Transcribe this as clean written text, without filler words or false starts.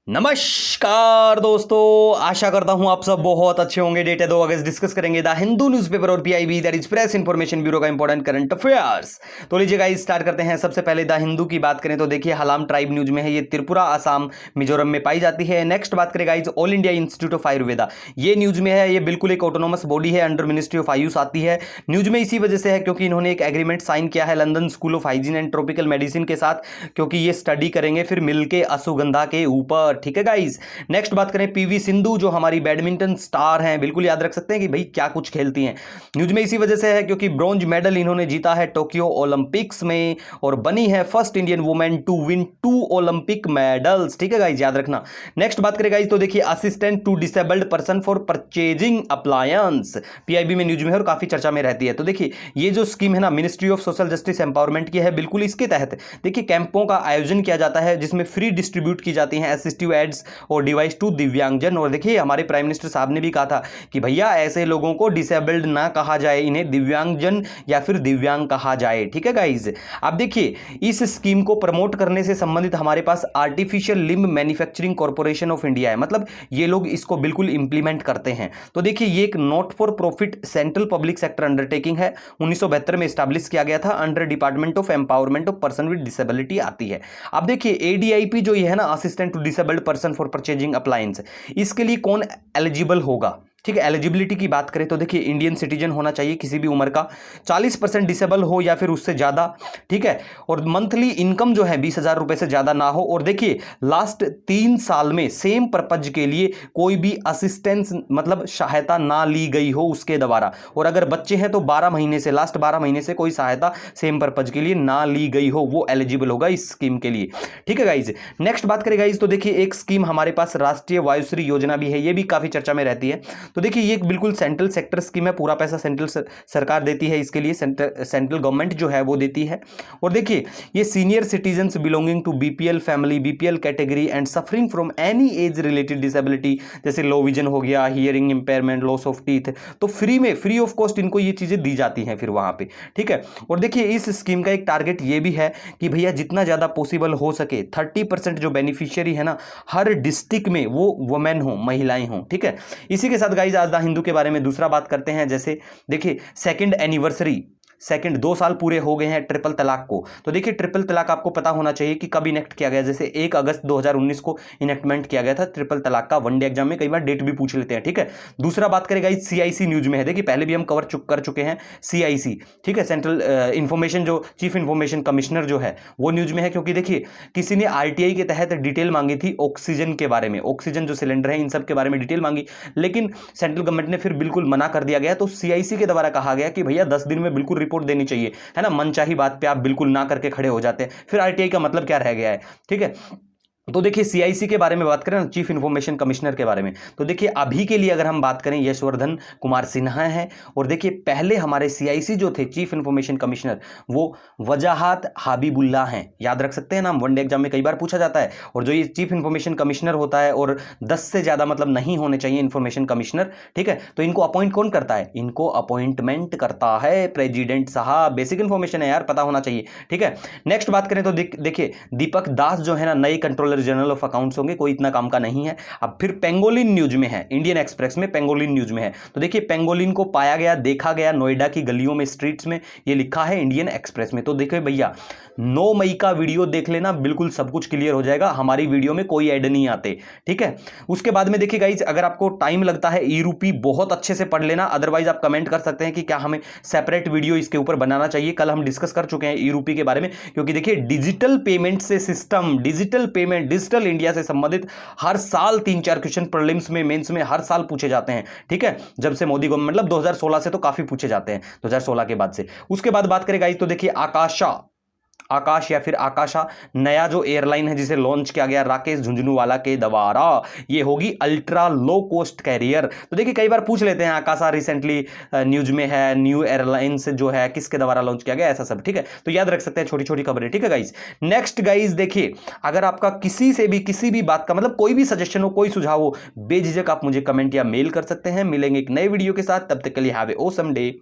नमस्कार दोस्तों, आशा करता हूं आप सब बहुत अच्छे होंगे। डेट है 2 अगस्त। डिस्कस करेंगे द हिंदू न्यूज़पेपर और PIB that is press information bureau का इंपॉर्टेंट करंट अफेयर्स। तो लीजिए गाइस स्टार्ट करते हैं। सबसे पहले द हिंदू की बात करें तो देखिए हलाम ट्राइब न्यूज में है, ये त्रिपुरा, असम, मिजोरम में पाई जाती है। नेक्स्ट बात करें guys all India institute of Ayurveda, ये न्यूज में है, ये बिल्कुल एक ऑटोनोमस बॉडी है, अंडर मिनिस्ट्री ऑफ आयुष आती है। न्यूज में इसी वजह से है क्योंकि इन्होंने एक एग्रीमेंट साइन किया है London school of hygiene and tropical medicine के साथ, क्योंकि ये स्टडी करेंगे फिर मिलके अश्वगंधा के ऊपर। ठीक है गाइस। नेक्स्ट बात करें पीवी सिंधु, जो हमारी बैडमिंटन स्टार हैं, बिल्कुल याद रख सकते हैं कि भाई क्या कुछ खेलती हैं। न्यूज में इसी वजह से है क्योंकि ब्रॉन्ज मेडल इन्होंने जीता है टोक्यो ओलंपिक्स में और बनी है first Indian women to win 2 Olympic medals. ठीक है गाइस, याद रखना। नेक्स्ट बात करें गाइस तो देखिए assistant to disabled person for purchasing appliance, PIB में न्यूज में है और काफी चर्चा में रहती है। तो देखिए ये जो स्कीम है ना, ministry of social justice empowerment की है, बिल्कुल इसके तहत देखिए कैंपों का आयोजन किया जाता है जिसमें फ्री डिस्ट्रीब्यूट की जाती हैं असिस्टिव एड्स और डिवाइस टू दिव्यांगजन। और देखिए हमारे प्राइम मिनिस्टर साहब ने भी कहा था कि भैया ऐसे लोगों को डिसेबल्ड ना कहा जाए, इन्हें दिव्यांगजन या फिर दिव्यांग कहा जाए। ठीक है गाइज। अब देखिए इस स्कीम को प्रमोट करने से संबंधित हमारे पास artificial limb manufacturing corporation of India है, मतलब ये लोग इसको बिल्कुल इंप्लीमेंट करते हैं। तो देखिए ये एक not for profit central public sector undertaking है, 1972 में स्टैब्लिश किया गया था, under department of empowerment of person with disability आती है। अब देखिए एडीआईपी जो ये है ना, assistant to disabled person for purchasing appliance, इसके लिए कौन एलिजिबल होगा? ठीक है, एलिजिबिलिटी की बात करें तो देखिए इंडियन सिटीजन होना चाहिए किसी भी उम्र का, 40% डिसेबल हो या फिर उससे ज़्यादा। ठीक है, और मंथली इनकम जो है 20,000 रुपए से ज़्यादा ना हो। और देखिए लास्ट 3 साल में सेम पर्पज के लिए कोई भी असिस्टेंस मतलब सहायता ना ली गई हो उसके द्वारा। और अगर बच्चे हैं तो 12 महीने से, लास्ट 12 महीने से कोई सहायता सेम पर्पज के लिए ना ली गई हो, वो एलिजिबल होगा इस स्कीम के लिए। ठीक है गाइज। नेक्स्ट बात करें गाइज तो देखिए एक स्कीम हमारे पास राष्ट्रीय वायुश्री योजना भी है, ये भी काफ़ी चर्चा में रहती है। तो देखिए ये एक बिल्कुल सेंट्रल सेक्टर स्कीम है, पूरा पैसा सेंट्रल सरकार देती है इसके लिए, सेंट्रल गवर्नमेंट जो है वो देती है। और देखिए ये senior citizens belonging to BPL family, BPL category and suffering from any age related disability, जैसे लो विजन हो गया, hearing impairment, loss of teeth, तो फ्री ऑफ कॉस्ट इनको ये चीज़ें दी जाती हैं फिर वहाँ पे। ठीक है। और देखिए इस स्कीम का एक टारगेट ये भी है कि भैया जितना ज़्यादा पॉसिबल हो सके 30% जो बेनिफिशियरी है ना हर डिस्ट्रिक्ट में वो वुमेन हो, महिलाएं हों। ठीक है। इसी के साथ गाइज आज द हिंदू के बारे में दूसरा बात करते हैं। जैसे देखिए सेकंड एनिवर्सरी, 2 साल पूरे हो गए हैं ट्रिपल तलाक को। तो देखिए ट्रिपल तलाक आपको पता होना चाहिए कि कब इनेक्ट किया गया। जैसे 1 अगस्त 2019 को इनेक्टमेंट किया गया था ट्रिपल तलाक का। वनडे एग्जाम में कई बार डेट भी पूछ लेते हैं। ठीक है। दूसरा बात करेगा इस सीआईसी न्यूज में है, देखिए पहले भी हम कर चुके हैं सीआईसी। ठीक है, सेंट्रल इंफॉर्मेशन जो चीफ इंफॉर्मेशन कमिश्नर जो है वो न्यूज में है, क्योंकि देखिए किसी ने आरटीआई के तहत डिटेल मांगी थी ऑक्सीजन के बारे में, ऑक्सीजन जो सिलेंडर है इन सब के बारे में डिटेल मांगी, लेकिन सेंट्रल गवर्नमेंट ने फिर बिल्कुल मना कर दिया गया। तो सीआईसी के द्वारा कहा गया कि भैया 10 दिन में बिल्कुल रिपोर्ट देनी चाहिए, है ना। मनचाही बात पे आप बिल्कुल ना करके खड़े हो जाते हैं, फिर आरटीआई का मतलब क्या रह गया है। ठीक है। तो देखिए सीआईसी के बारे में बात करें ना, चीफ इंफॉर्मेशन कमिश्नर के बारे में, तो देखिए अभी के लिए अगर हम बात करें यशवर्धन कुमार सिन्हा है। और देखिए पहले हमारे सीआईसी जो थे चीफ इंफॉर्मेशन कमिश्नर वो वजाहत हबीबुल्ला हैं, याद रख सकते हैं नाम, वनडे एग्जाम में कई बार पूछा जाता है। और जो ये चीफ इंफॉर्मेशन कमिश्नर होता है और 10 से ज़्यादा मतलब नहीं होने चाहिए इंफॉर्मेशन कमिश्नर। ठीक है। तो इनको अपॉइंट कौन करता है? इनको अपॉइंटमेंट करता है प्रेसिडेंट साहब। बेसिक इंफॉर्मेशन है यार, पता होना चाहिए। ठीक है। नेक्स्ट बात करें तो देखिए दीपक दास जो है ना नए कंट्रोलर जनरल ऑफ अकाउंट्स होंगे, कोई इतना काम का नहीं है। अब फिर पेंगोलिन न्यूज में है, इंडियन एक्सप्रेस में पेंगोलिन न्यूज में है। तो देखिए पेंगोलिन को पाया गया, देखा गया नोएडा की गलियों में, स्ट्रीट्स में, ये लिखा है इंडियन एक्सप्रेस में। तो देखिए भैया 9 मई का वीडियो देख लेना, बिल्कुल सब कुछ क्लियर हो जाएगा। हमारी वीडियो में कोई ऐड नहीं आते। ठीक है। उसके बाद में देखिए गाइज अगर आपको टाइम लगता है ई रूपी बहुत अच्छे से पढ़ लेना, अदरवाइज आप कमेंट कर सकते हैं कि क्या हमें सेपरेट वीडियो इसके ऊपर बनाना चाहिए। कल हम डिस्कस कर चुके हैं ई रूपी के बारे में, क्योंकि देखिए डिजिटल पेमेंट से system, digital payment, digital India से संबंधित हर साल 3-4 क्वेश्चन प्रीलिम्स में, मेंस में हर साल पूछे जाते हैं। ठीक है। जब से मोदी गवर्नमेंट, मतलब 2016 से तो काफी पूछे जाते हैं, 2016 के बाद से। उसके बाद बात करें गाइस तो देखिए आकाश या फिर आकाशा नया जो एयरलाइन है जिसे लॉन्च किया गया राकेश झुंझुनूवाला के द्वारा, ये होगी अल्ट्रा लो कॉस्ट कैरियर। तो देखिए कई बार पूछ लेते हैं आकाशा रिसेंटली न्यूज में है, न्यू एयरलाइंस जो है किसके द्वारा लॉन्च किया गया, ऐसा सब। ठीक है। तो याद रख सकते हैं छोटी छोटी खबरें। ठीक है गाइज। नेक्स्ट गाइज देखिए अगर आपका किसी भी बात का मतलब कोई भी सजेशन हो, कोई सुझाव हो, बेझिझक आप मुझे कमेंट या मेल कर सकते हैं। मिलेंगे एक नए वीडियो के साथ, तब तक के लिए हैव ए ऑसम डे।